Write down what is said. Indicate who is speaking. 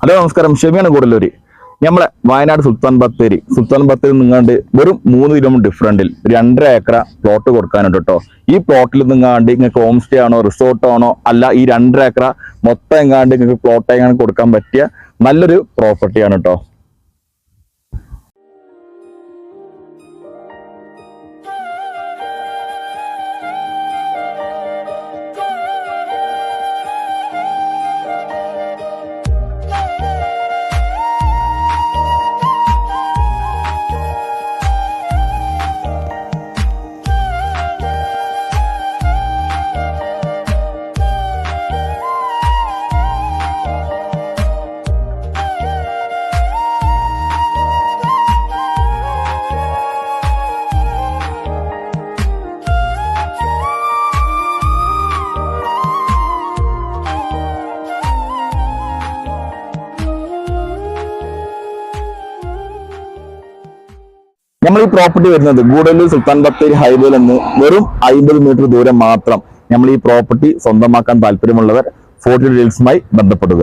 Speaker 1: Hello നമസ്കാരം, ഷെമിയാണ് കൂടല്ലൂര്. നമ്മളെ വയനാട് സുൽത്താൻ ബത്തേരി നിങ്ങാണ്ട് വെറും 3 കിലോമീറ്റർ ഡിഫറൻറ്റിൽ 2.5 ഏക്കർ പ്ലോട്ട് കൊടുക്കാനുണ്ട് കേട്ടോ. ഈ പ്ലോട്ടിൽ നിങ്ങാണ്ട് നിങ്ങൾക്ക് ഹോം സ്റ്റേ ആണോ റിസോർട്ട് ആണോ അല്ല, ഈ 2.5 ഏക്കർ മൊത്തം എങ്ങാണ്ട് നിങ്ങൾക്ക് പ്ലോട്ട് എങ്ങാണ്ട് കൊടുക്കാൻ പറ്റിയ നല്ലൊരു പ്രോപ്പർട്ടിയാണ് കേട്ടോ. നമ്മൾ ഈ പ്രോപ്പർട്ടി വരുന്നത് ഗൂഡല്ലൂർ സുൽത്താൻ ബത്തേരി ഹൈവേയിൽ നിന്ന് വെറും 50 മീറ്റർ ദൂരം മാത്രം. നമ്മൾ ഈ പ്രോപ്പർട്ടി സ്വന്തമാക്കാൻ താല്പര്യമുള്ളവർ 40 ഡീറ്റെയിൽസുമായി ബന്ധപ്പെടുക.